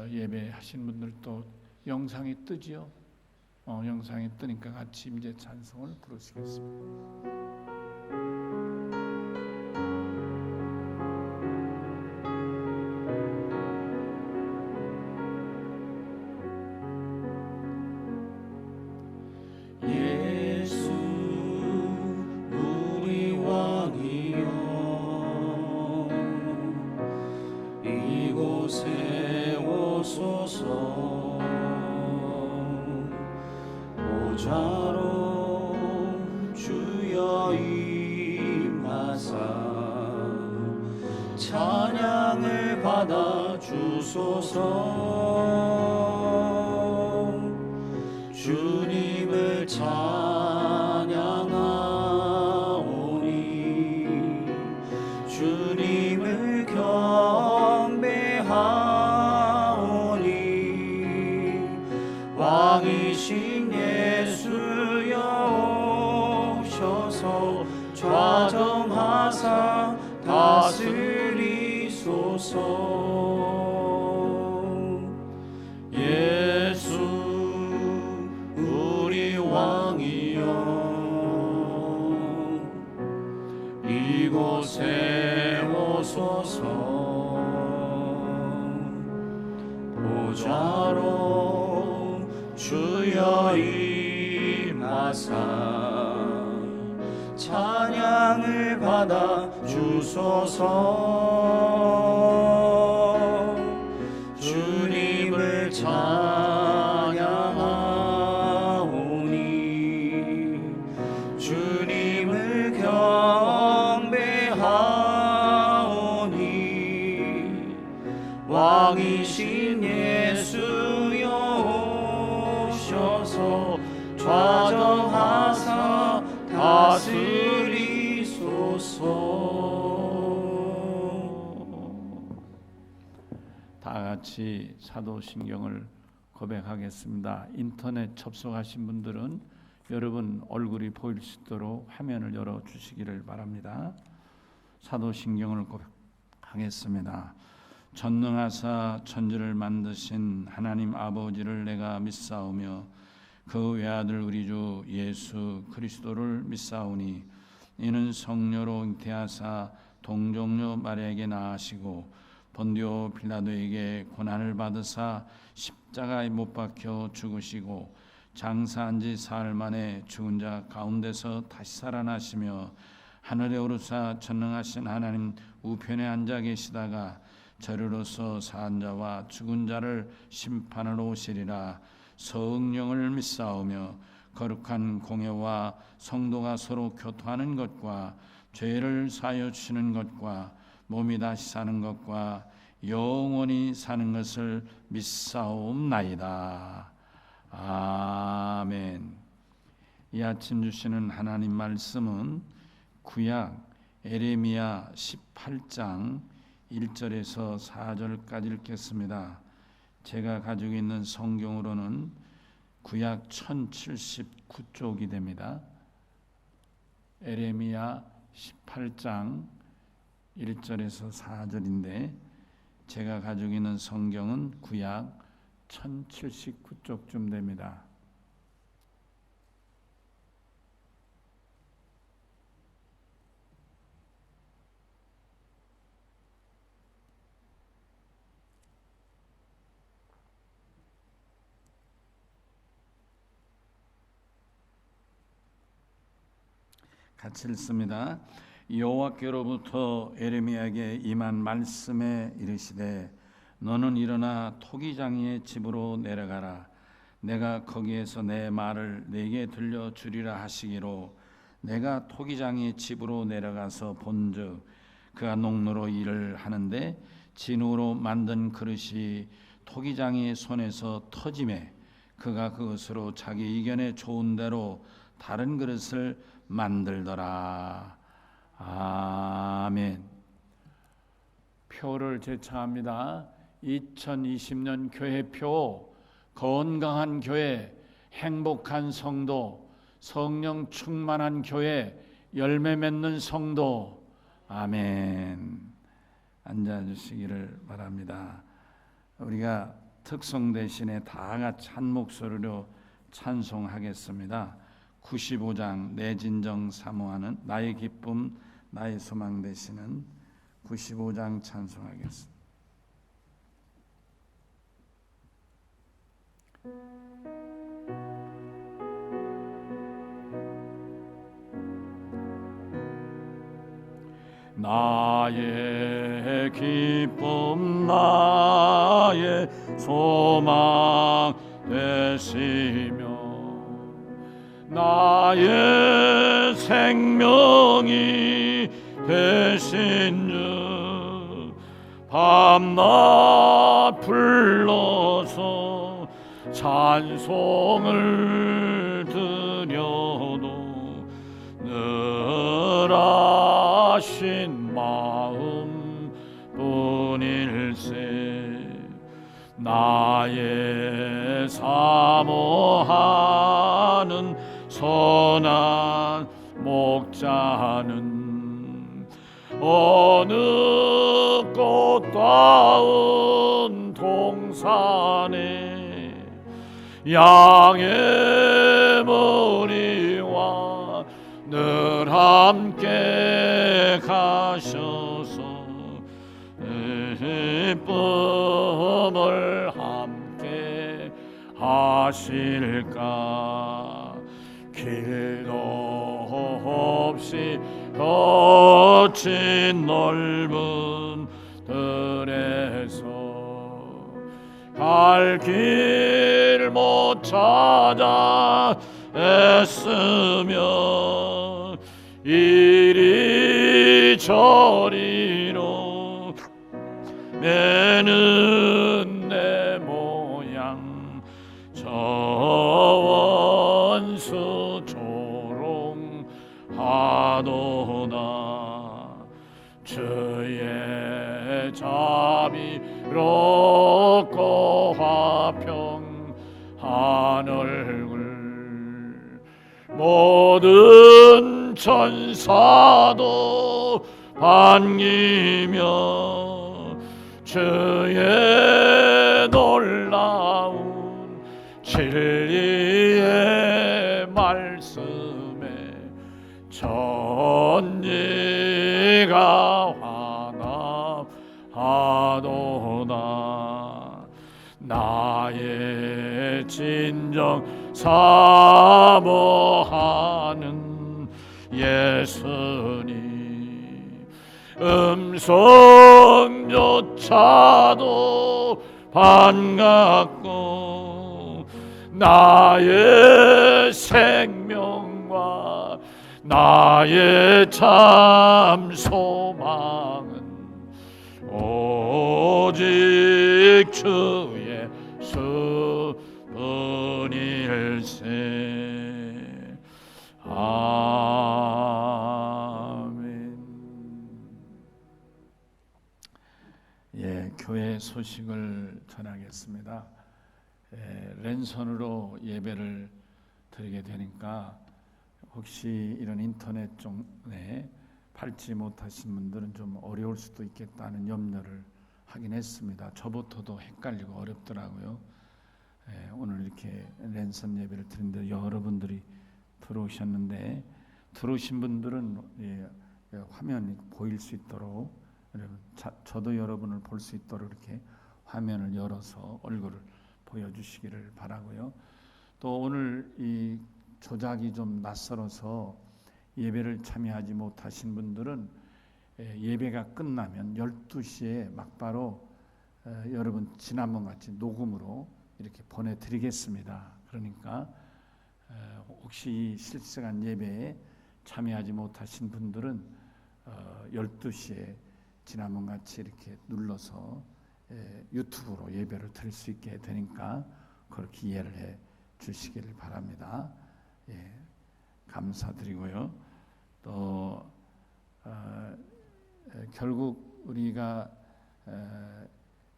예배하신 분들도 영상이 뜨지요. 영상이 뜨니까 같이 이제 찬송을 부르시겠습니다. 보좌로 주여 임하사 찬양을 받아 주소서. 주님을 찬양하오니 주님을 경배하오니 왕이신 예수여 오셔서 좌정하사 다스리소서. 예수 우리 왕이여 이곳에 오소서. 보좌로 주여 임하사 찬양을 받아 주소서. 주님을 찬양하오니 주님을 경배하오니 왕이신 예수여 오셔서 좌정하사 다스리소서. 다 같이 사도신경을 고백하겠습니다. 인터넷 접속하신 분들은 여러분 얼굴이 보일 수 있도록 화면을 열어 주시기를 바랍니다. 사도신경을 고백하겠습니다. 전능하사 천지를 만드신 하나님 아버지를 내가 믿사오며 그 외아들 우리 주 예수 그리스도를 믿사오니 이는 성녀로 잉태하사 동정녀 마리아에게 낳으시고 본디오 빌라도에게 고난을 받으사 십자가에 못 박혀 죽으시고 장사한 지 사흘 만에 죽은 자 가운데서 다시 살아나시며 하늘에 오르사 전능하신 하나님 우편에 앉아 계시다가 저리로서 사한 자와 죽은 자를 심판하러 오시리라. 성령을 믿사오며 거룩한 공회와 성도가 서로 교통하는 것과 죄를 사하여 주시는 것과 몸이 다시 사는 것과 영원히 사는 것을 믿사옵나이다. 아멘. 이 아침 주시는 하나님 말씀은 구약 에레미야 18장 1절에서 4절까지 읽겠습니다. 제가 가지고 있는 성경으로는 구약 1079쪽이 됩니다. 에레미야 18장 1절에서 4절인데 제가 가지고 있는 성경은 구약 1079쪽쯤 됩니다. 같이 읽습니다. 여호와께로부터 에레미야에게 임한 말씀에 이르시되 너는 일어나 토기장이의 집으로 내려가라. 내가 거기에서 내 말을 네게 들려주리라 하시기로 내가 토기장이의 집으로 내려가서 본즉 그가 농로로 일을 하는데 진으로 만든 그릇이 토기장이의 손에서 터지매 그가 그것으로 자기 이견에 좋은 대로 다른 그릇을 만들더라. 아멘. 표를 제차합니다. 2020년 교회표, 건강한 교회, 행복한 성도, 성령 충만한 교회, 열매 맺는 성도. 아멘. 앉아주시기를 바랍니다. 우리가 특성 대신에 다 같이 한 목소리로 찬송하겠습니다. 95장 내 진정 사모하는 나의 기쁨 나의 소망 되시는 95장 찬송하겠습니다. 나의 기쁨 나의 소망 되시며 나의 생명이 되신 주 밤낮 불러서 찬송을 드려도 늘 하신 마음 뿐일세 나의 사모하는 선한 목자는 어느 꽃다운 동산에 양의 머리와 늘 함께 가셔서 기쁨을 함께 하실까 길도 없이 거친 넓은 들에서 갈 길 못 찾아 애쓰며 이리저리로 매는 내 모양 저 원수 조롱하도다 주의 자비롭고 화평한 얼굴 모든 천사도 반기며 주의 놀라운 진리의 말씀에 천지가 환합하도다 나의 진정 사모하는 예수님 음성조차도 반갑고 나의 생명과 나의 참 소망은 오직 주 예수뿐일세 아멘. 예, 교회 소식을 전하겠습니다. 랜선으로 예배를 드리게 되니까 혹시 이런 인터넷 쪽에 밟지 못하신 분들은 좀 어려울 수도 있겠다는 염려를 하긴 했습니다. 저부터도 헷갈리고 어렵더라고요. 오늘 이렇게 랜선 예배를 드리는데 여러분들이 들어오셨는데 들어오신 분들은 화면이 보일 수 있도록 여러분, 저도 여러분을 볼 수 있도록 이렇게 화면을 열어서 얼굴을 보여주시기를 바라고요. 또 오늘 이 조작이 좀 낯설어서 예배를 참여하지 못하신 분들은 예배가 끝나면 12시에 막바로 여러분 지난번 같이 녹음으로 이렇게 보내드리겠습니다. 그러니까 혹시 실시간 예배에 참여하지 못하신 분들은 12시에 지난번 같이 이렇게 눌러서 유튜브로 예배를 드릴 수 있게 되니까 그렇게 이해를 해 주시기를 바랍니다. 감사드리고요. 또 결국 우리가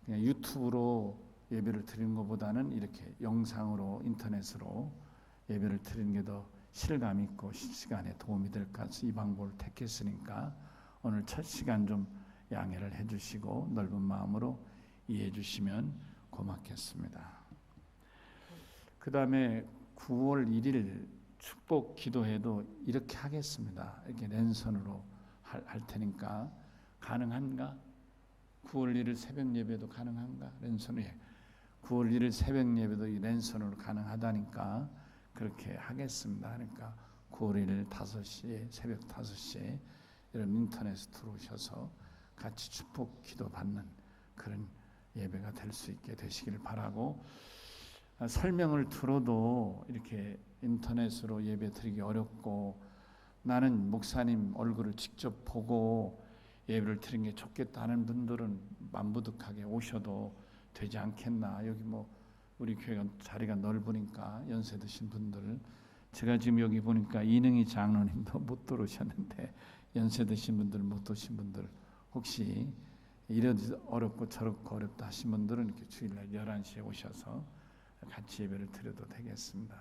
그냥 유튜브로 예배를 드리는 것보다는 이렇게 영상으로 인터넷으로 예배를 드리는 게 더 실감 있고 실시간에 도움이 될까 해서 이 방법을 택했으니까 오늘 첫 시간 좀 양해를 해주시고 넓은 마음으로 이해해 주시면 고맙겠습니다. 그 다음에 9월 1일 축복 기도회도 이렇게 하겠습니다. 이렇게 랜선으로 할 테니까 가능한가? 9월 1일 새벽 예배도 가능한가? 랜선으로 9월 1일 새벽 예배도 이 랜선으로 가능하다니까 그렇게 하겠습니다. 그러니까 9월 1일 5시에 새벽 5시에 이런 인터넷에 들어오셔서 같이 축복 기도 받는 그런 예배가 될 수 있게 되시길 바라고, 설명을 들어도 이렇게 인터넷으로 예배 드리기 어렵고 나는 목사님 얼굴을 직접 보고 예배를 드리는 게 좋겠다 하는 분들은 만부득하게 오셔도 되지 않겠나. 여기 뭐 우리 교회가 자리가 넓으니까 연세 드신 분들, 제가 지금 여기 보니까 이능희 장로님도 못 들어오셨는데 연세 드신 분들 못 오신 분들 혹시 이러지 어렵고 저렇고 어렵다 하신 분들은 이렇게 주일날 11시에 오셔서 같이 예배를 드려도 되겠습니다.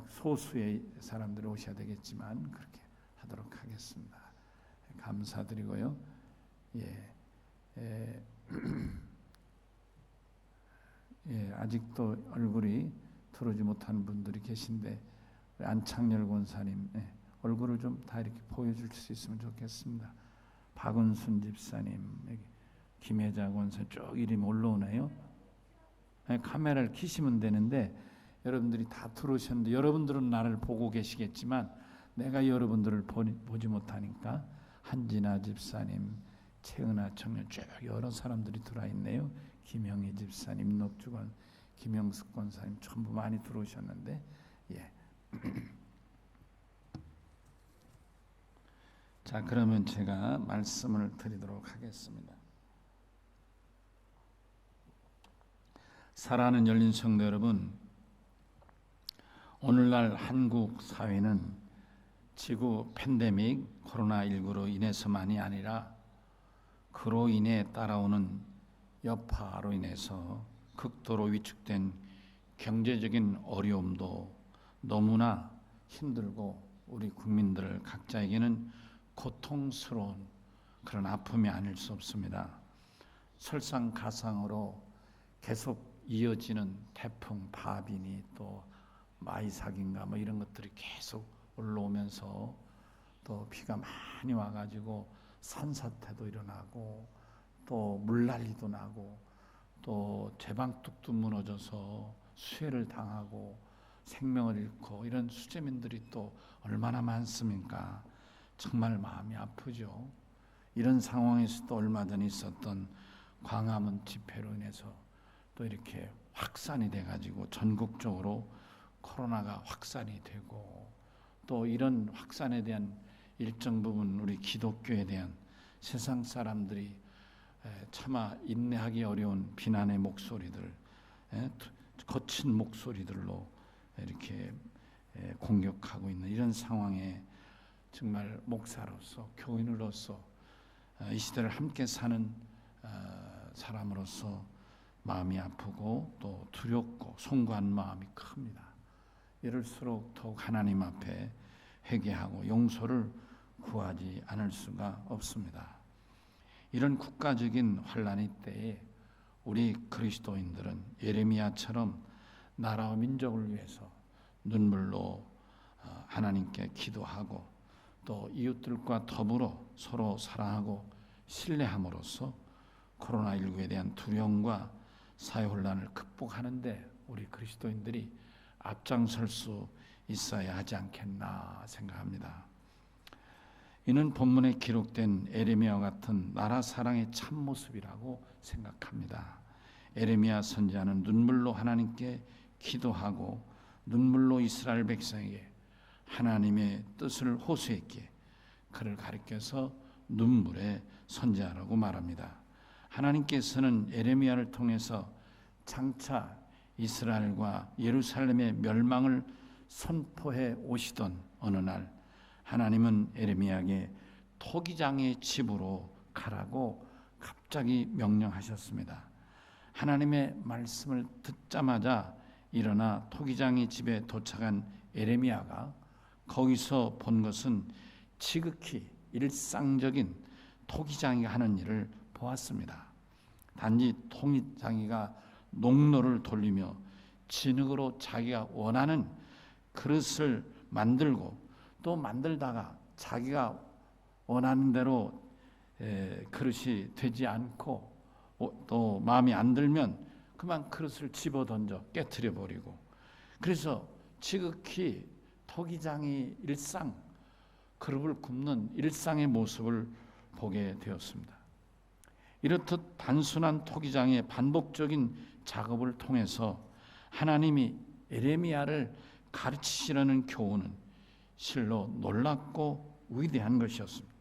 소수의 사람들이 오셔야 되겠지만 그렇게 하도록 하겠습니다. 감사드리고요. 아직도 얼굴이 들어오지 못하는 분들이 계신데 안창열 권사님 얼굴을 좀 다 이렇게 보여줄 수 있으면 좋겠습니다. 박은순 집사님, 김혜자 권사 쭉 이름이 올라오네요. 카메라를 켜시면 되는데 여러분들이 다 들어오셨는데 여러분들은 나를 보고 계시겠지만 내가 여러분들을 보지 못하니까 한진아 집사님, 최은아 청년 쭉 여러 사람들이 들어와 있네요. 김영희 집사님, 임록주권, 김영숙 권사님 전부 많이 들어오셨는데 자, 그러면 제가 말씀을 드리도록 하겠습니다. 사랑하는 열린 성도 여러분, 오늘날 한국 사회는 지구 팬데믹 코로나19로 인해서만이 아니라 그로 인해 따라오는 여파로 인해서 극도로 위축된 경제적인 어려움도 너무나 힘들고 우리 국민들 각자에게는 고통스러운 그런 아픔이 아닐 수 없습니다. 설상가상으로 계속 이어지는 태풍 바비니 또 마이삭인가 뭐 이런 것들이 계속 올라오면서 또 비가 많이 와가지고 산사태도 일어나고 또 물난리도 나고 또 제방뚝도 무너져서 수해를 당하고 생명을 잃고 이런 수재민들이 또 얼마나 많습니까? 정말 마음이 아프죠. 이런 상황에서 또 얼마 전에 있었던 광화문 집회로 인해서 또 이렇게 확산이 돼가지고 전국적으로 코로나가 확산이 되고 또 이런 확산에 대한 일정 부분 우리 기독교에 대한 세상 사람들이 차마 인내하기 어려운 비난의 목소리들, 거친 목소리들로 이렇게 공격하고 있는 이런 상황에 정말 목사로서 교인으로서 이 시대를 함께 사는 사람으로서 마음이 아프고 또 두렵고 송구한 마음이 큽니다. 이럴수록 더욱 하나님 앞에 회개하고 용서를 구하지 않을 수가 없습니다. 이런 국가적인 환난의 때에 우리 그리스도인들은 예레미야처럼 나라와 민족을 위해서 눈물로 하나님께 기도하고 또 이웃들과 더불어 서로 사랑하고 신뢰함으로써 코로나19에 대한 두려움과 사회혼란을 극복하는데 우리 그리스도인들이 앞장설 수 있어야 하지 않겠나 생각합니다. 이는 본문에 기록된 에레미야와 같은 나라 사랑의 참모습이라고 생각합니다. 에레미야 선지자는 눈물로 하나님께 기도하고 눈물로 이스라엘 백성에게 하나님의 뜻을 호소했기에 그를 가리켜서 눈물의 선지자라고 말합니다. 하나님께서는 에레미야를 통해서 장차 이스라엘과 예루살렘의 멸망을 선포해 오시던 어느 날 하나님은 에레미야에게 토기장의 집으로 가라고 갑자기 명령하셨습니다. 하나님의 말씀을 듣자마자 일어나 토기장의 집에 도착한 에레미야가 거기서 본 것은 지극히 일상적인 토기장이 하는 일을 보았습니다. 단지 토기장이가 농로를 돌리며 진흙으로 자기가 원하는 그릇을 만들고 또 만들다가 자기가 원하는 대로 그릇이 되지 않고 또 마음이 안 들면 그만 그릇을 집어 던져 깨트려 버리고, 그래서 지극히 토기장이 일상, 그릇을 굽는 일상의 모습을 보게 되었습니다. 이렇듯 단순한 토기장의 반복적인 작업을 통해서 하나님이 에레미야를 가르치시려는 교훈은 실로 놀랍고 위대한 것이었습니다.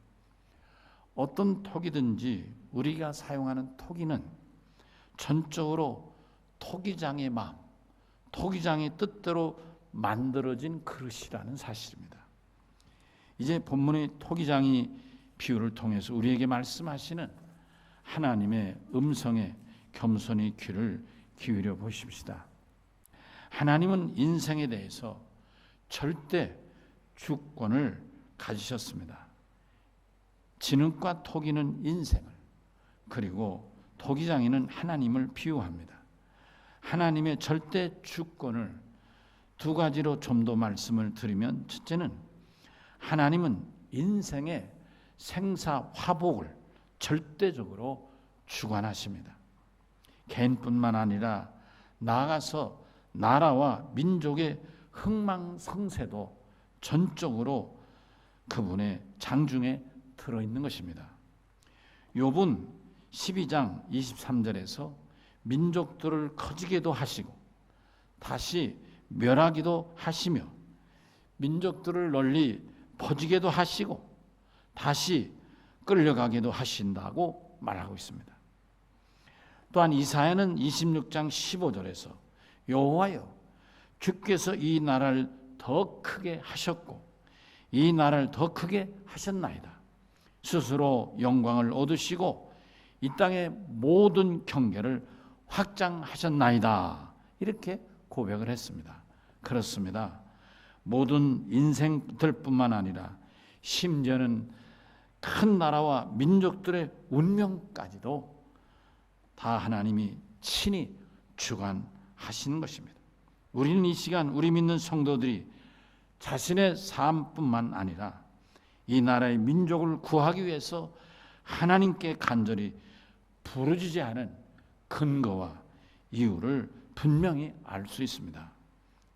어떤 토기든지 우리가 사용하는 토기는 전적으로 토기장의 마음, 토기장의 뜻대로 만들어진 그릇이라는 사실입니다. 이제 본문의 토기장이 비유를 통해서 우리에게 말씀하시는 하나님의 음성에 겸손히 귀를 기울여 보십시다. 하나님은 인생에 대해서 절대 주권을 가지셨습니다. 진흙과 토기는 인생을, 그리고 토기장이는 하나님을 비유합니다. 하나님의 절대 주권을 두 가지로 좀 더 말씀을 드리면, 첫째는 하나님은 인생의 생사 화복을 절대적으로 주관하십니다. 개인뿐만 아니라 나아가서 나라와 민족의 흥망성쇠도 전적으로 그분의 장중에 들어있는 것입니다. 욥은 12장 23절에서 민족들을 커지게도 하시고 다시 멸하기도 하시며 민족들을 널리 퍼지게도 하시고 다시 끌려가게도 하신다고 말하고 있습니다. 또한 이사야는 26장 15절에서 여호와여, 주께서 이 나라를 더 크게 하셨고 이 나라를 더 크게 하셨나이다. 스스로 영광을 얻으시고 이 땅의 모든 경계를 확장하셨나이다. 이렇게 고백을 했습니다. 그렇습니다. 모든 인생들뿐만 아니라 심지어는 큰 나라와 민족들의 운명까지도 다 하나님이 친히 주관하시는 것입니다. 우리는 이 시간 우리 믿는 성도들이 자신의 삶뿐만 아니라 이 나라의 민족을 구하기 위해서 하나님께 간절히 부르짖지 않은 근거와 이유를 분명히 알 수 있습니다.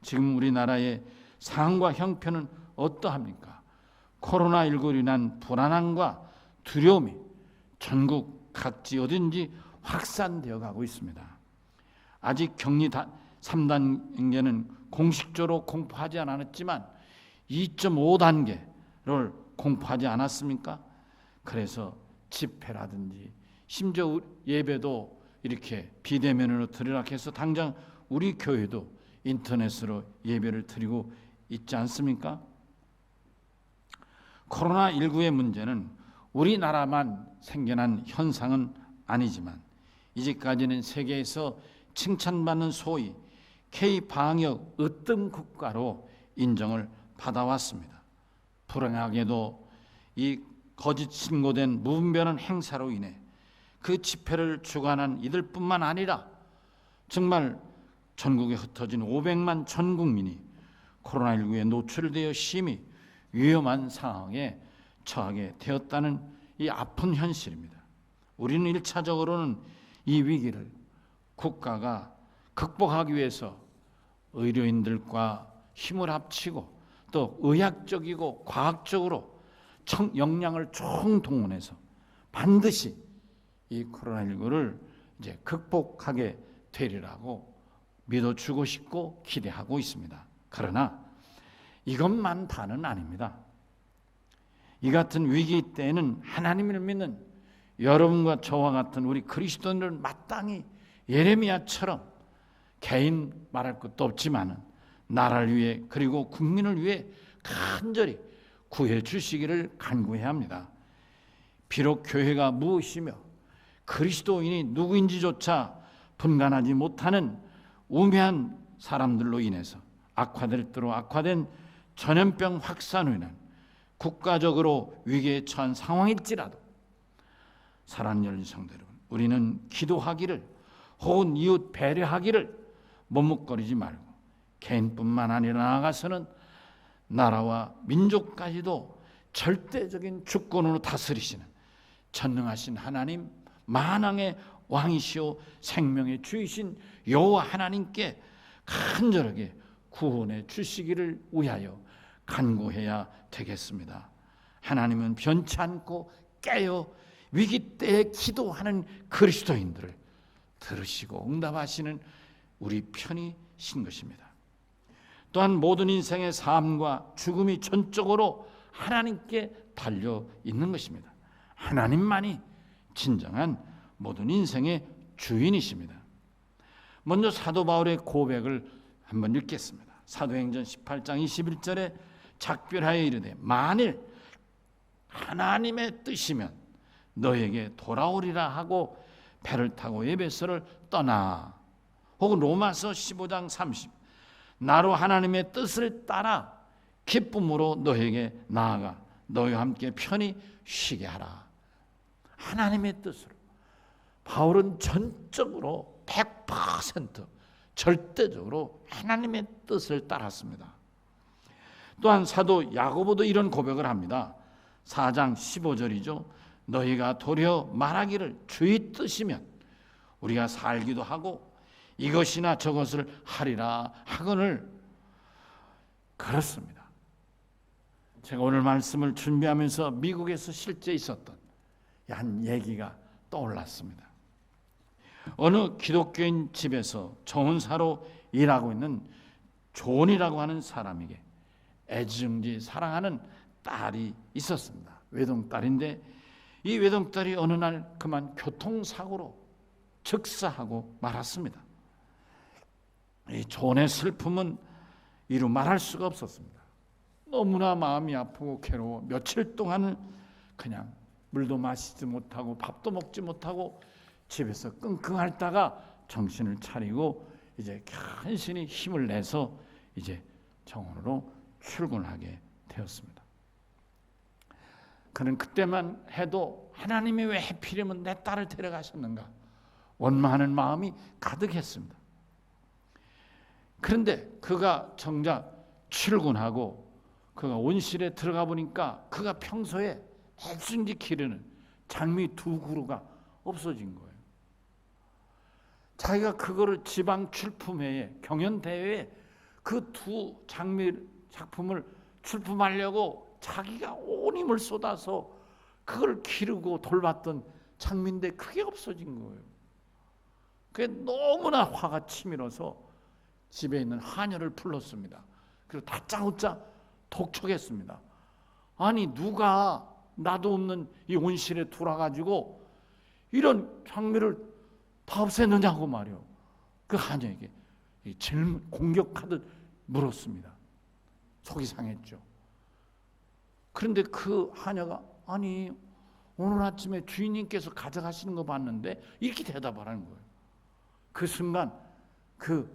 지금 우리나라의 상황과 형편은 어떠합니까? 코로나19로 인한 불안함과 두려움이 전국 각지 어딘지 확산되어 가고 있습니다. 아직 격리 3단계는 공식적으로 공포하지 않았지만 2.5단계를 공포하지 않았습니까? 그래서 집회라든지 심지어 예배도 이렇게 비대면으로 드리라 해서 당장 우리 교회도 인터넷으로 예배를 드리고 있지 않습니까? 코로나19의 문제는 우리나라만 생겨난 현상은 아니지만 이제까지는 세계에서 칭찬받는 소위 K-방역 으뜸 국가로 인정을 받아왔습니다. 불행하게도 이 거짓 신고된 무분별한 행사로 인해 그 집회를 주관한 이들뿐만 아니라 정말 전국에 흩어진 500만 전 국민이 코로나19에 노출되어 심히 위험한 상황에 처하게 되었다는 이 아픈 현실입니다. 우리는 1차적으로는 이 위기를 국가가 극복하기 위해서 의료인들과 힘을 합치고 또 의학적이고 과학적으로 역량을 총동원해서 반드시 이 코로나19를 이제 극복하게 되리라고 믿어주고 싶고 기대하고 있습니다. 그러나 이것만 다는 아닙니다. 이 같은 위기 때에는 하나님을 믿는 여러분과 저와 같은 우리 그리스도인들은 마땅히 예레미야처럼 개인 말할 것도 없지만 나라를 위해 그리고 국민을 위해 간절히 구해 주시기를 간구해야 합니다. 비록 교회가 무엇이며 그리스도인이 누구인지조차 분간하지 못하는 우매한 사람들로 인해서 악화될 대로 악화된 전염병 확산으로 인한 국가적으로 위기에 처한 상황일지라도 사랑하는 열린 성도 여러분, 우리는 기도하기를 혹은 이웃 배려하기를 머뭇거리지 말고 개인뿐만 아니라 나아가서는 나라와 민족까지도 절대적인 주권으로 다스리시는 전능하신 하나님, 만왕의 왕이시오 생명의 주이신 여호와 하나님께 간절하게 구원해 주시기를 위하여 간구해야 되겠습니다. 하나님은 변치 않고 깨어 위기 때에 기도하는 그리스도인들을 들으시고 응답하시는 우리 편이신 것입니다. 또한 모든 인생의 삶과 죽음이 전적으로 하나님께 달려 있는 것입니다. 하나님만이 진정한 모든 인생의 주인이십니다. 먼저 사도 바울의 고백을 한번 읽겠습니다. 사도행전 18장 21절에 작별하여 이르되 만일 하나님의 뜻이면 너에게 돌아오리라 하고 배를 타고 에베소를 떠나. 혹은 로마서 15장 30 나로 하나님의 뜻을 따라 기쁨으로 너에게 나아가 너희와 함께 편히 쉬게 하라. 하나님의 뜻으로 바울은 전적으로 100% 절대적으로 하나님의 뜻을 따랐습니다. 또한 사도 야고보도 이런 고백을 합니다. 4장 15절이죠. 너희가 도리어 말하기를 주의 뜻이면 우리가 살기도 하고 이것이나 저것을 하리라 하거늘. 그렇습니다. 제가 오늘 말씀을 준비하면서 미국에서 실제 있었던 한 얘기가 떠올랐습니다. 어느 기독교인 집에서 정원사로 일하고 있는 존이라고 하는 사람에게 애지중지 사랑하는 딸이 있었습니다. 외동딸인데 이 외동딸이 어느 날 그만 교통사고로 즉사하고 말았습니다. 이 존의 슬픔은 이루 말할 수가 없었습니다. 너무나 마음이 아프고 괴로워 며칠 동안은 그냥 물도 마시지 못하고 밥도 먹지 못하고 집에서 끙끙 앓다가 정신을 차리고 이제 간신히 힘을 내서 이제 정원으로 출근하게 되었습니다. 그는 그때만 해도 하나님이 왜 하필이면 내 딸을 데려가셨는가 원망하는 마음이 가득했습니다. 그런데 그가 정작 출근하고 그가 온실에 들어가 보니까 그가 평소에 애증지 기르는 장미 2그루가 없어진 거예요. 자기가 그거를 지방 출품회에 경연대회에 그 2 장미 작품을 출품하려고 자기가 온 힘을 쏟아서 그걸 기르고 돌봤던 장미인데 그게 없어진 거예요. 그게 너무나 화가 치밀어서 집에 있는 하녀를 불렀습니다. 그리고 다짜고짜 독촉했습니다. 아니 누가 나도 없는 이 온실에 돌아가지고 이런 장미를 다 없앴느냐고 말이요. 그 하녀에게 질문 공격하듯 물었습니다. 속이 상했죠. 그런데 그 하녀가 아니 오늘 아침에 주인님께서 가져가시는 거 봤는데 이렇게 대답하라는 거예요. 그 순간 그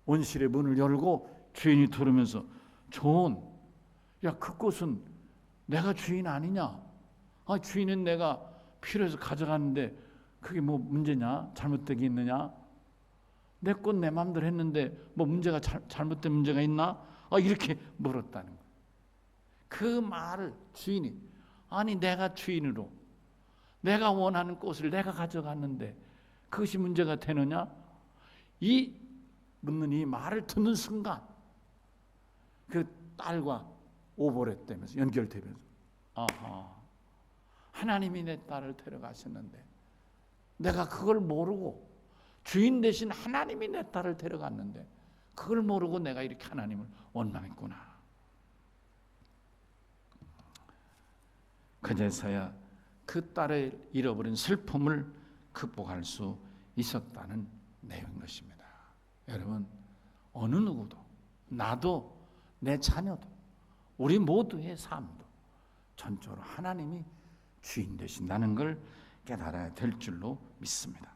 온실의 문을 열고 주인이 들으면서 존, 야 그것은 내가 주인 아니냐? 아 주인은 내가 필요해서 가져갔는데 그게 뭐 문제냐? 잘못된 게 있느냐? 내 것 내 마음대로 했는데 뭐 문제가 잘못된 문제가 있나? 이렇게 물었다는 거예요. 그 말을 주인이 아니 내가 주인으로 내가 원하는 꽃을 내가 가져갔는데 그것이 문제가 되느냐? 이 묻는 이 말을 듣는 순간 그 딸과 오버랩되면서 연결되면서 아하 하나님이 내 딸을 데려가셨는데 내가 그걸 모르고 주인 대신 하나님이 내 딸을 데려갔는데 그걸 모르고 내가 이렇게 하나님을 원망했구나. 그제서야 그 딸의 잃어버린 슬픔을 극복할 수 있었다는 내용인 것입니다. 여러분 어느 누구도 나도 내 자녀도 우리 모두의 삶도 전적으로 하나님이 주인 되신다는 걸 깨달아야 될 줄로 믿습니다.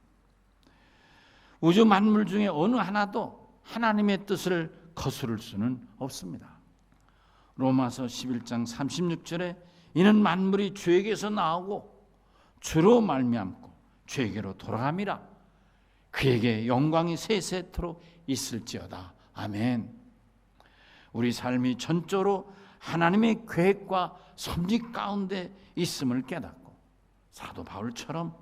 우주 만물 중에 어느 하나도 하나님의 뜻을 거스를 수는 없습니다. 로마서 11장 36절에 이는 만물이 주에게서 나오고 주로 말미암고 죄에게로 돌아감이라. 그에게 영광이 세세토록 있을지어다. 아멘. 우리 삶이 전적으로 하나님의 계획과 섭리 가운데 있음을 깨닫고 사도 바울처럼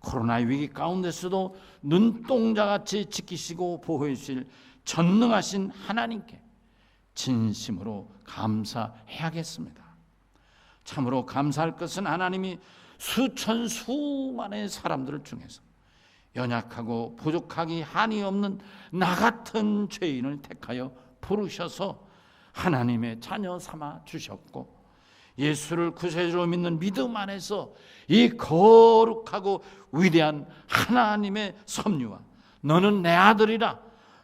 코로나 위기 가운데서도 눈동자같이 지키시고 보호해 주실 전능하신 하나님께 진심으로 감사해야겠습니다. 참으로 감사할 것은 하나님이 수천 수만의 사람들 중에서 연약하고 부족하기 한이 없는 나 같은 죄인을 택하여 부르셔서 하나님의 자녀 삼아 주셨고, 예수를 구세주로 믿는 믿음 안에서 이 거룩하고 위대한 하나님의 섭리와 너는 내 아들이라,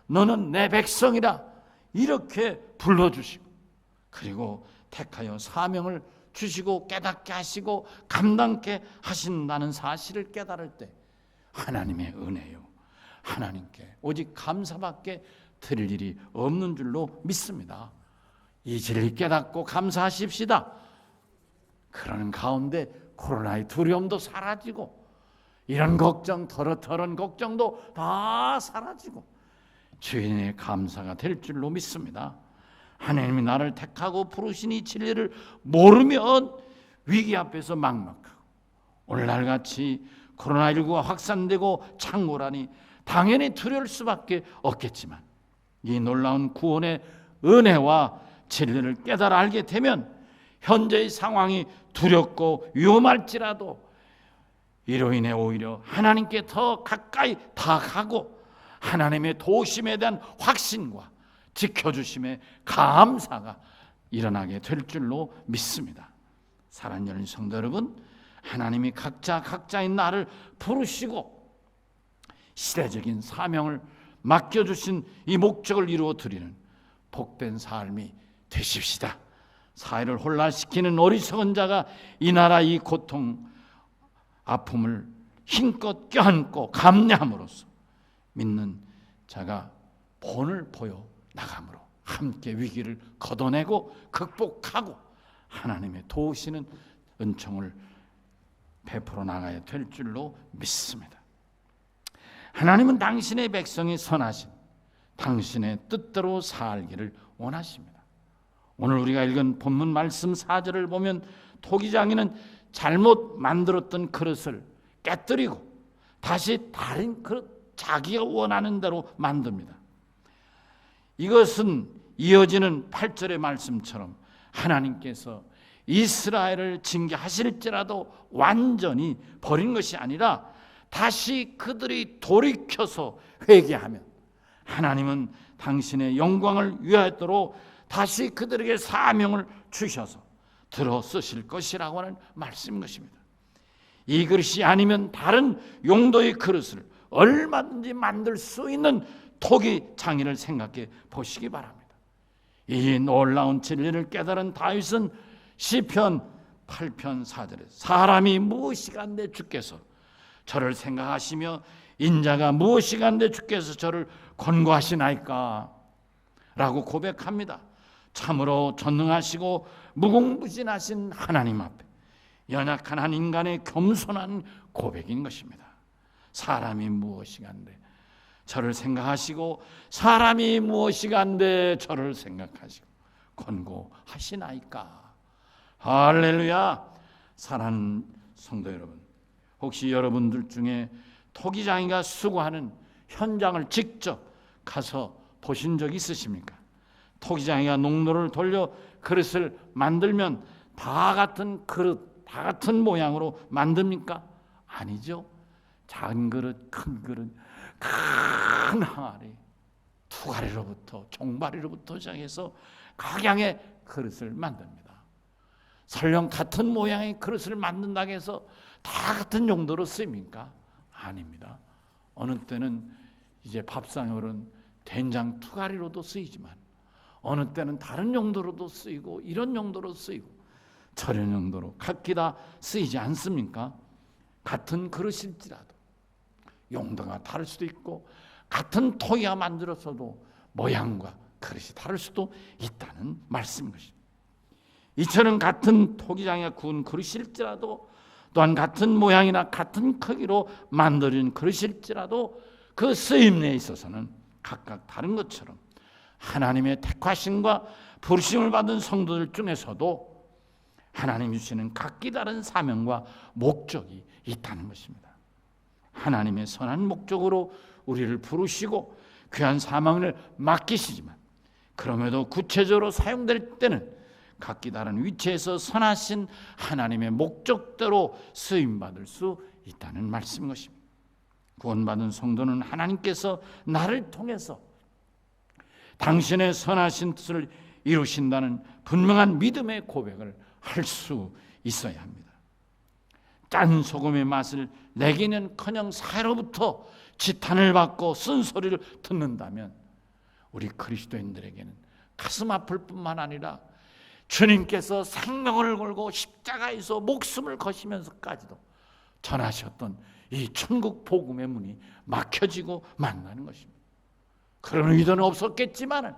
너는 내 백성이라 이렇게 불러주시고, 그리고 택하여 사명을 주시고 깨닫게 하시고 감당케 하신다는 사실을 깨달을 때 하나님의 은혜요, 하나님께 오직 감사밖에 드릴 일이 없는 줄로 믿습니다. 이 진리 깨닫고 감사하십시다. 그러는 가운데 코로나의 두려움도 사라지고 이런 걱정, 더러더러운 걱정도 다 사라지고 주인의 감사가 될 줄로 믿습니다. 하나님이 나를 택하고 부르시니 진리를 모르면 위기 앞에서 막막하고, 오늘날같이 코로나19가 확산되고 창궐하니 당연히 두려울 수밖에 없겠지만, 이 놀라운 구원의 은혜와 진리를 깨달아 알게 되면 현재의 상황이 두렵고 위험할지라도 이로 인해 오히려 하나님께 더 가까이 다가가고 하나님의 도우심에 대한 확신과 지켜주심의 감사가 일어나게 될 줄로 믿습니다. 사랑하는 열린 성도 여러분, 하나님이 각자의 나를 부르시고 시대적인 사명을 맡겨주신 이 목적을 이루어 드리는 복된 삶이 되십시다. 사회를 혼란시키는 어리석은 자가 이 나라 이 고통 아픔을 힘껏 껴안고 감내함으로써 믿는 자가 본을 보여 나감으로 함께 위기를 걷어내고 극복하고 하나님의 도우시는 은총을 베풀어 나가야 될 줄로 믿습니다. 하나님은 당신의 백성이 선하신 당신의 뜻대로 살기를 원하십니다. 오늘 우리가 읽은 본문 말씀 4절을 보면 토기장이는 잘못 만들었던 그릇을 깨뜨리고 다시 다른 그릇, 자기가 원하는 대로 만듭니다. 이것은 이어지는 8절의 말씀처럼 하나님께서 이스라엘을 징계하실지라도 완전히 버린 것이 아니라 다시 그들이 돌이켜서 회개하면 하나님은 당신의 영광을 위하도록 다시 그들에게 사명을 주셔서 들어 쓰실 것이라고 하는 말씀인 것입니다. 이 그릇이 아니면 다른 용도의 그릇을 얼마든지 만들 수 있는 토기 장인을 생각해 보시기 바랍니다. 이 놀라운 진리를 깨달은 다윗은 시편 8편 4절에 사람이 무엇이간데 주께서 저를 생각하시며 인자가 무엇이간데 주께서 저를 권고하시나이까 라고 고백합니다. 참으로 전능하시고 무궁무진하신 하나님 앞에 연약한 한 인간의 겸손한 고백인 것입니다. 사람이 무엇이간데 저를 생각하시고 사람이 무엇이간데 저를 생각하시고 권고하시나이까. 할렐루야. 사랑하는 성도 여러분, 혹시 여러분들 중에 토기장이가 수고하는 현장을 직접 가서 보신 적 있으십니까? 토기장이가 농로를 돌려 그릇을 만들면 다 같은 그릇, 다 같은 모양으로 만듭니까? 아니죠. 작은 그릇, 큰 그릇, 큰 항아리, 투가리로부터 종바리로부터 시작해서 각양의 그릇을 만듭니다. 설령 같은 모양의 그릇을 만든다고 해서 다 같은 용도로 쓰입니까? 아닙니다. 어느 때는 이제 밥상으로는 된장 투가리로도 쓰이지만 어느 때는 다른 용도로도 쓰이고 이런 용도로 쓰이고 저런 용도로 각기 다 쓰이지 않습니까? 같은 그릇일지라도 용도가 다를 수도 있고 같은 토기가 만들어서도 모양과 그릇이 다를 수도 있다는 말씀인 것입니다. 이처럼 같은 토기장에 구운 그릇일지라도 또한 같은 모양이나 같은 크기로 만들어진 그릇일지라도 그 쓰임에 있어서는 각각 다른 것처럼 하나님의 택하심과 부르심을 받은 성도들 중에서도 하나님이 주시는 각기 다른 사명과 목적이 있다는 것입니다. 하나님의 선한 목적으로 우리를 부르시고 귀한 사명을 맡기시지만 그럼에도 구체적으로 사용될 때는 각기 다른 위치에서 선하신 하나님의 목적대로 쓰임받을 수 있다는 말씀인 것입니다. 구원받은 성도는 하나님께서 나를 통해서 당신의 선하신 뜻을 이루신다는 분명한 믿음의 고백을 할 수 있어야 합니다. 짠 소금의 맛을 내기는커녕 사로부터 지탄을 받고 쓴소리를 듣는다면 우리 그리스도인들에게는 가슴 아플 뿐만 아니라 주님께서 생명을 걸고 십자가에서 목숨을 거시면서까지도 전하셨던 이 천국 복음의 문이 막혀지고 만나는 것입니다. 그런 의도는 없었겠지만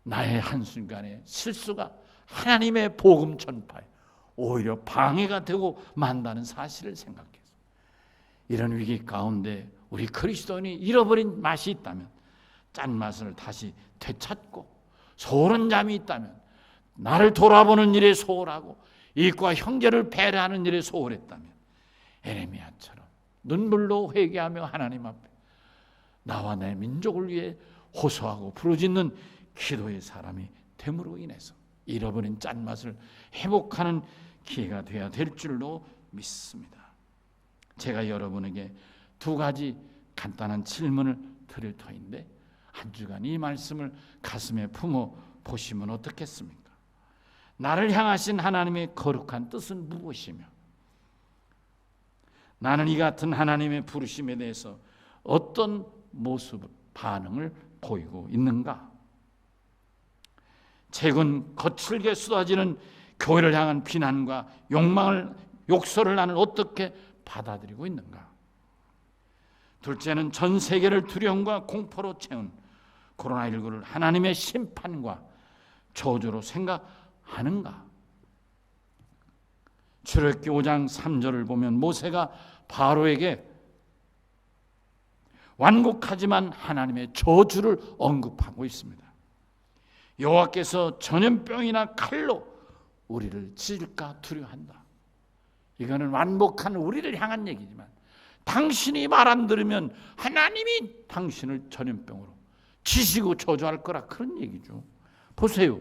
나의 한순간의 실수가 하나님의 복음 전파에 오히려 방해가 되고 만다는 사실을 생각해서 이런 위기 가운데 우리 그리스도인이 잃어버린 맛이 있다면, 짠맛을 다시 되찾고 소홀한 잠이 있다면, 나를 돌아보는 일에 소홀하고 이익과 형제를 배려하는 일에 소홀했다면 에레미야처럼 눈물로 회개하며 하나님 앞에 나와 내 민족을 위해 호소하고 부르짖는 기도의 사람이 됨으로 인해서 잃어버린 짠맛을 회복하는 기회가 되어야 될 줄로 믿습니다. 제가 여러분에게 두 가지 간단한 질문을 드릴 터인데 한 주간 이 말씀을 가슴에 품어 보시면 어떻겠습니까? 나를 향하신 하나님의 거룩한 뜻은 무엇이며 나는 이 같은 하나님의 부르심에 대해서 어떤 모습, 반응을 보이고 있는가? 최근 거칠게 쏟아지는 교회를 향한 비난과 욕설을 나는 어떻게 받아들이고 있는가? 둘째는 전 세계를 두려움과 공포로 채운 코로나19를 하나님의 심판과 저주로 생각하는가? 출애굽기 5장 3절을 보면 모세가 바로에게 완곡하지만 하나님의 저주를 언급하고 있습니다. 여호와께서 전염병이나 칼로 우리를 찔까 두려워한다. 이거는 완곡한 우리를 향한 얘기지만 당신이 말 안 들으면 하나님이 당신을 전염병으로 치시고 저주할 거라 그런 얘기죠. 보세요.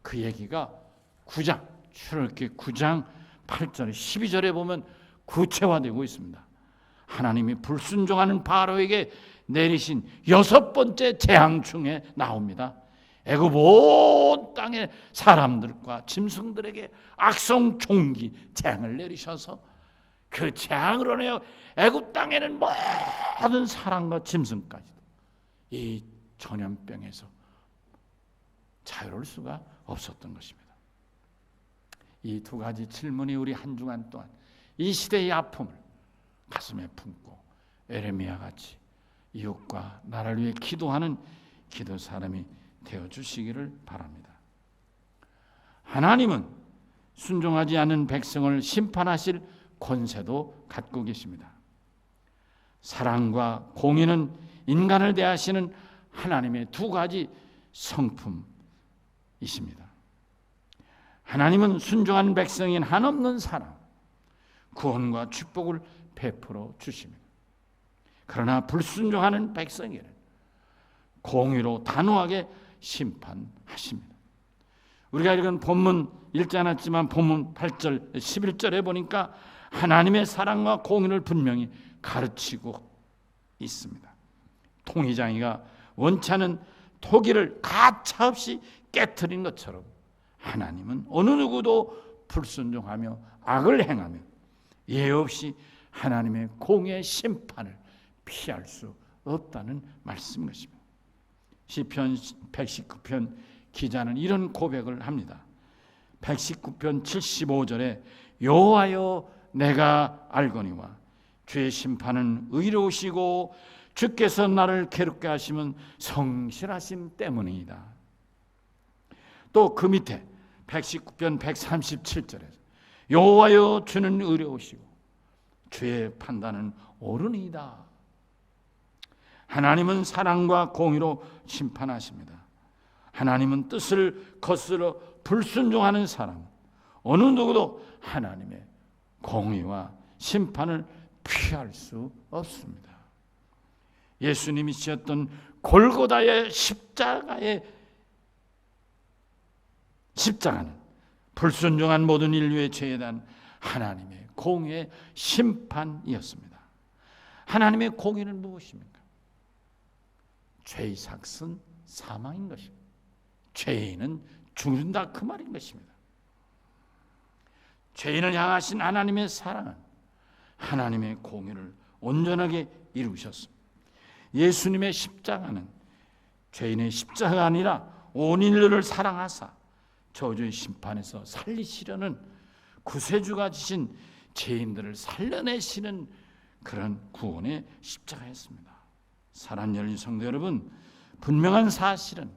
그 얘기가 9장 출애굽기 9장 8절 12절에 보면 구체화되고 있습니다. 하나님이 불순종하는 바로에게 내리신 6번째 재앙 중에 나옵니다. 애굽 온 땅의 사람들과 짐승들에게 악성 종기 재앙을 내리셔서 그 재앙으로 인하여 애굽 땅에는 모든 사람과 짐승까지도 이 전염병에서 자유로울 수가 없었던 것입니다. 이 두 가지 질문이 우리 한 주간 동안 이 시대의 아픔을 가슴에 품고 에레미야 같이 이웃과 나라를 위해 기도하는 기도 사람이 되어주시기를 바랍니다. 하나님은 순종하지 않는 백성을 심판하실 권세도 갖고 계십니다. 사랑과 공의는 인간을 대하시는 하나님의 두 가지 성품이십니다. 하나님은 순종하는 백성인 한없는 사랑, 구원과 축복을 베풀어 주십니다. 그러나 불순종하는 백성에게는 공의로 단호하게 심판하십니다. 우리가 읽은 본문 읽지 않았지만 본문 8절 11절에 보니까 하나님의 사랑과 공의를 분명히 가르치고 있습니다. 통이장이가 원치 않은 토기를 가차없이 깨트린 것처럼 하나님은 어느 누구도 불순종하며 악을 행하며 예외 없이 하나님의 공의 심판을 피할 수 없다는 말씀인 것입니다. 시편 119편 기자는 이런 고백을 합니다. 119편 75절에 여호와여 내가 알거니와 주의 심판은 의로우시고 주께서 나를 괴롭게 하시면 성실하심 때문이다. 또 그 밑에 119편 137절에 여호와여, 주는 의로우시고 주의 판단은 옳으니이다. 하나님은 사랑과 공의로 심판하십니다. 하나님은 뜻을 거스러 불순종하는 사람 어느 누구도 하나님의 공의와 심판을 피할 수 없습니다. 예수님이 지었던 골고다의 십자가는 불순종한 모든 인류의 죄에 대한 하나님의 공의의 심판이었습니다. 하나님의 공의는 무엇입니까? 죄의 삭은 사망인 것입니다. 죄인은 죽는다, 그 말인 것입니다. 죄인을 향하신 하나님의 사랑은 하나님의 공의를 온전하게 이루셨습니다. 예수님의 십자가는 죄인의 십자가가 아니라 온 인류를 사랑하사 저주의 심판에서 살리시려는 구세주가 지신 죄인들을 살려내시는 그런 구원의 십자가였습니다. 사랑 열린 성도 여러분, 분명한 사실은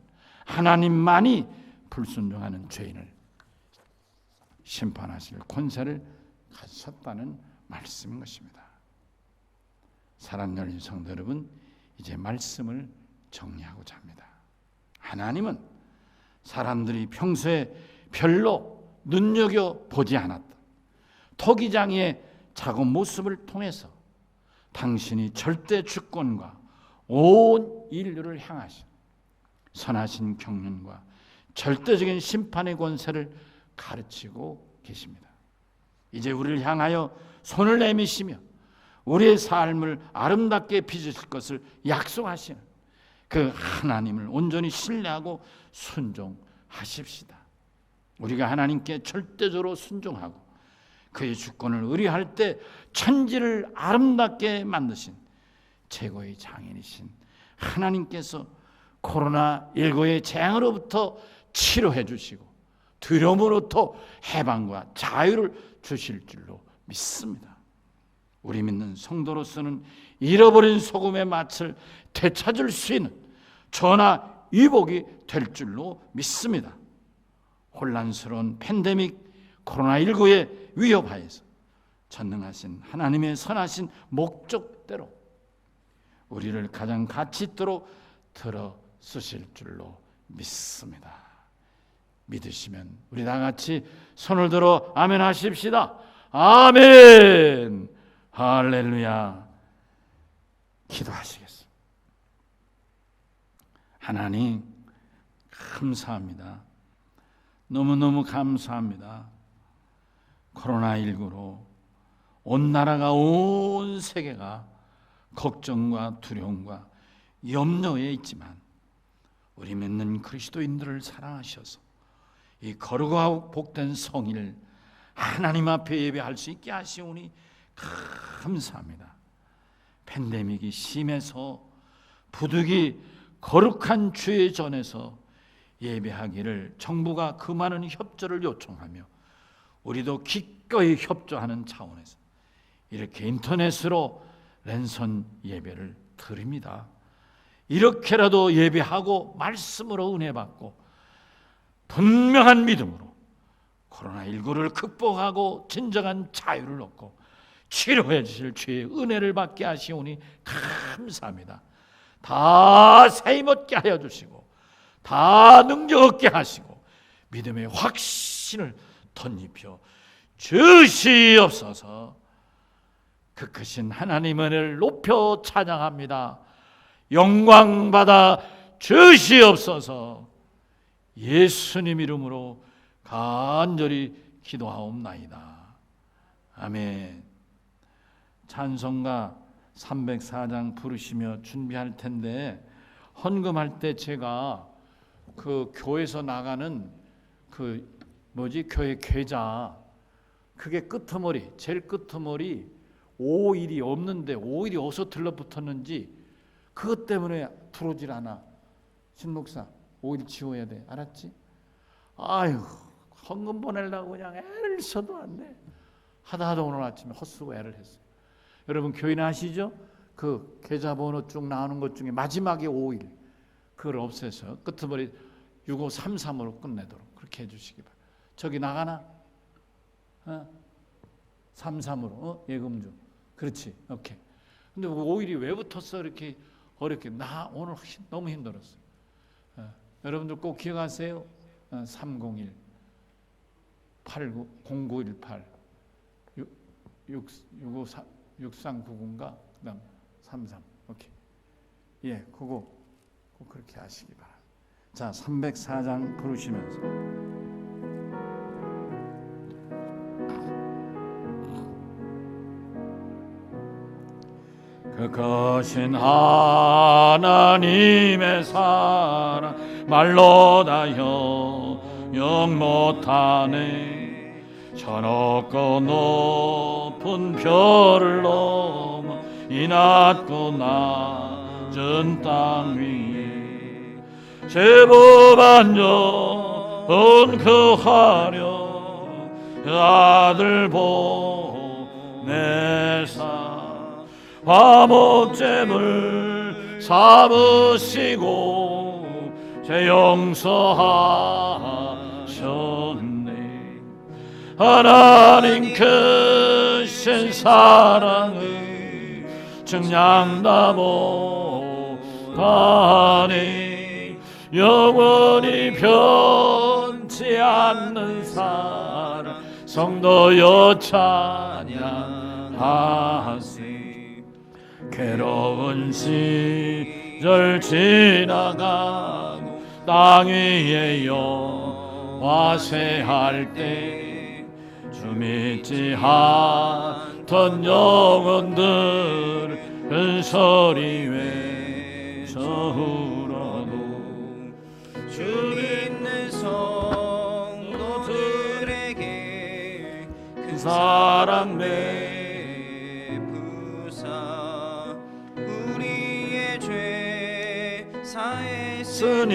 하나님만이 불순종하는 죄인을 심판하실 권세를 가졌다는 말씀인 것입니다. 사랑 열린 성도 여러분, 이제 말씀을 정리하고자 합니다. 하나님은 사람들이 평소에 별로 눈여겨보지 않았다 토기장의 작은 모습을 통해서 당신이 절대 주권과 온 인류를 향하신 선하신 경륜과 절대적인 심판의 권세를 가르치고 계십니다. 이제 우리를 향하여 손을 내미시며 우리의 삶을 아름답게 빚으실 것을 약속하시는 그 하나님을 온전히 신뢰하고 순종하십시다. 우리가 하나님께 절대적으로 순종하고 그의 주권을 의뢰할 때 천지를 아름답게 만드신 최고의 장인이신 하나님께서 코로나19의 재앙으로부터 치료해 주시고 두려움으로부터 해방과 자유를 주실 줄로 믿습니다. 우리 믿는 성도로서는 잃어버린 소금의 맛을 되찾을 수 있는 전화 위복이 될 줄로 믿습니다. 혼란스러운 팬데믹 코로나19의 위협하에서 전능하신 하나님의 선하신 목적대로 우리를 가장 가치 있도록 들어 쓰실 줄로 믿습니다. 믿으시면 우리 다 같이 손을 들어 아멘 하십시다. 아멘. 할렐루야. 기도하시겠습니다. 하나님 감사합니다. 너무너무 감사합니다. 코로나19로 온 나라가 온 세계가 걱정과 두려움과 염려에 있지만 우리 믿는 그리스도인들을 사랑하셔서 이 거룩하고 복된 성일 하나님 앞에 예배할 수 있게 하시오니 감사합니다. 팬데믹이 심해서 부득이 거룩한 주의 전에서 예배하기를 정부가 그 많은 협조를 요청하며 우리도 기꺼이 협조하는 차원에서 이렇게 인터넷으로 랜선 예배를 드립니다. 이렇게라도 예배하고 말씀으로 은혜 받고 분명한 믿음으로 코로나19를 극복하고 진정한 자유를 얻고 치료해 주실 주의 은혜를 받게 하시오니 감사합니다. 다 세임없게 하여 주시고 다 능력 얻게 하시고 믿음의 확신을 덧입혀 주시옵소서. 그 크신 하나님의 은혜를 높여 찬양합니다. 영광 받아 주시옵소서. 예수님 이름으로 간절히 기도하옵나이다. 아멘. 찬송가 304장 부르시며 준비할 텐데 헌금할 때 제가 그 교회에서 나가는 교회 계좌 그게 끄트머리 제일 끄트머리 5일이 없는데 5일이 어디서 들러붙었는지 그것 때문에 들어오질 않아. 신목사 5일 지워야 돼. 알았지? 아유 헌금 보내려고 그냥 애를 써도 안 돼. 하다 오늘 아침에 헛쓰고 애를 했어요. 여러분 교인 아시죠? 그 계좌번호 쭉 나오는 것 중에 마지막에 5일 그걸 없애서 끄트머리 6533으로 끝내도록 그렇게 해주시기 바랍니다. 저기 나가나? 33으로 예금주. 그렇지. 오케이. 근데 5일이 왜 붙었어? 이렇게 어렵게. 나 오늘 너무 힘들었어. 여러분들 꼭 기억하세요. 301 89 0918 654 6399인가? 그다음 33. 오케이. 예, 그거 꼭 그렇게 하시기 바랍니다. 자, 304장 부르시면서 그것은 하나님의 사랑 말로 다 영 못하네. 저 높고 높은 별을 넘어 이 낮고 낮은 땅 위에 제법 안좋은 그 화려 그 아들 보내사 화목제물 삼으시고 죄 용서하셨네. 하나님 크신 사랑을 증량다 못하네. 영원히 변치 않는 사랑 성도여 찬양하세. 괴로운 시절 지나가고 땅 위에 영화쇠할 때 주 믿지 않던 영혼들 큰 소리 외쳐울어도 주 믿는 성도들에게 큰 사랑 베푸사 우리의 죄 사했으니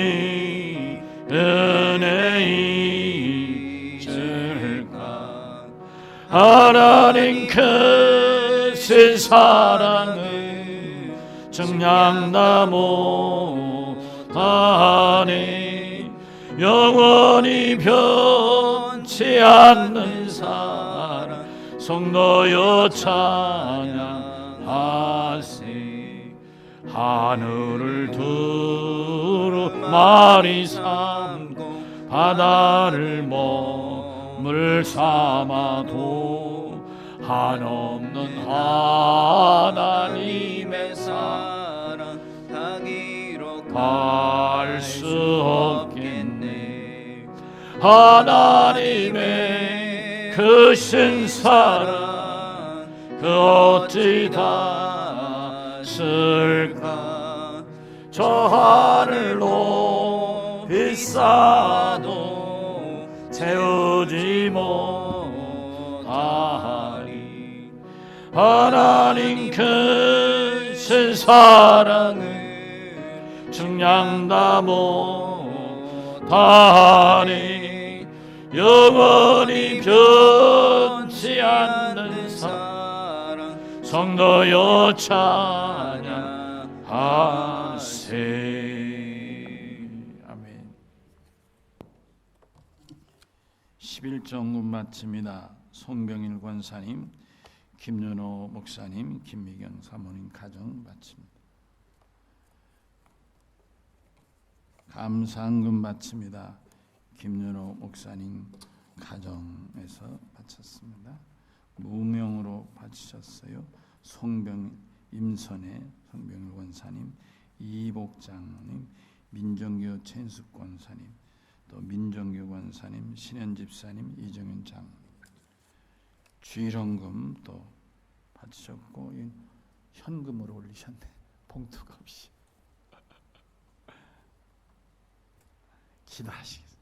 은혜 잊을까. 하나님 크신 사랑을 증량다 못하네. 영원히 변치 않는 사랑 성도여 찬양하세. 하늘을 두루마리 삼고 바다를 몸을 삼아도 한없는 하나님의 사랑 다 기록할 수 없겠네. 하나님의 크신 사랑 그 어찌 다 쓸까. 저 하늘 높이 쌓아도 채우지 못하리. 하나님 크신 사랑을 증량다 못하니. 영원히 변치 않는 사랑 성도여 찬양하세. 아멘. 11정군 마칩니다. 송병일 권사님, 김윤호 목사님, 김미경 사모님 가정 마칩니다. 감사헌금 마칩니다. 김윤호 목사님 가정에서 바쳤습니다. 무명으로 바치셨어요. 임선혜 송병일 권사님, 이복장님, 민정교 최인숙 권사님, 또 민정교 권사님, 신현 집사님, 이정윤 장로님, 주일헌금 또 바치셨고 현금으로 올리셨네. 봉투가 없이. 기도하시겠습니다.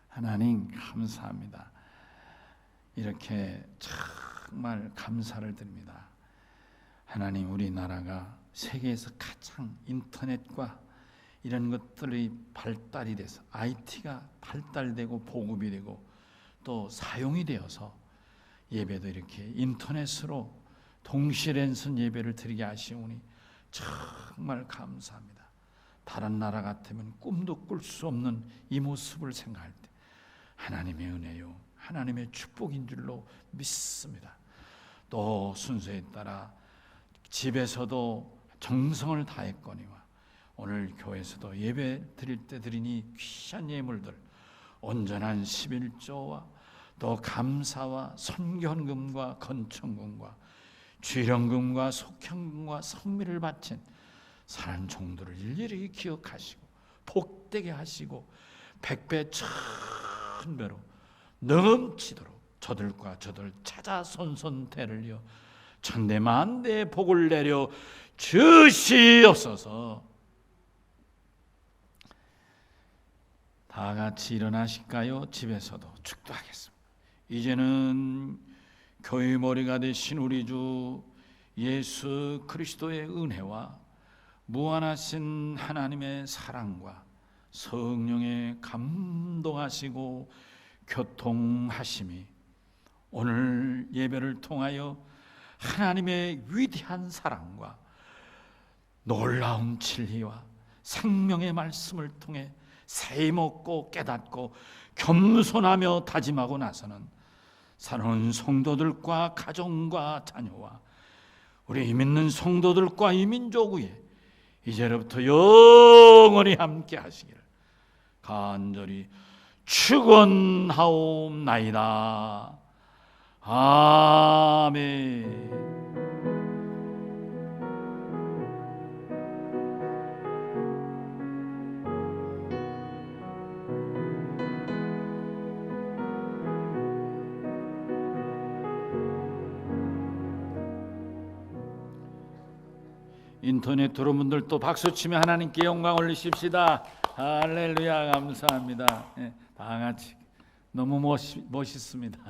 하나님 감사합니다. 이렇게 정말 감사를 드립니다. 하나님, 우리나라가 세계에서 가장 인터넷과 이런 것들이 발달이 돼서 IT가 발달되고 보급이 되고 또 사용이 되어서 예배도 이렇게 인터넷으로 동시랜선 예배를 드리게 하시오니 정말 감사합니다. 다른 나라 같으면 꿈도 꿀 수 없는 이 모습을 생각할 때 하나님의 은혜요, 하나님의 축복인 줄로 믿습니다. 또 순서에 따라 집에서도 정성을 다했거니와 오늘 교회에서도 예배 드릴 때 드리니 귀한 예물들 온전한 11조와 또 감사와 선견금과 건천금과 주일원금과 속현금과 성미를 바친 사는 종들을 일일이 기억하시고 복되게 하시고 백배 천배로 넘치도록 저들과 저들 찾아 손손대를 이어 천대만대의 복을 내려 주시옵소서. 다 같이 일어나실까요? 집에서도 축도하겠습니다. 이제는 교회 머리가 되신 우리 주 예수 그리스도의 은혜와 무한하신 하나님의 사랑과 성령의 감동하시고 교통하심이 오늘 예배를 통하여 하나님의 위대한 사랑과 놀라운 진리와 생명의 말씀을 통해 새히 먹고 깨닫고 겸손하며 다짐하고 나서는 사랑하는 성도들과 가정과 자녀와 우리 믿는 성도들과 이 민족 위에 이제로부터 영원히 함께 하시기를 간절히 축원하옵나이다. 아멘. 인터넷 들어온 분들 또 박수치며 하나님께 영광 올리십시다. 할렐루야. 감사합니다. 다 같이 너무 멋있습니다.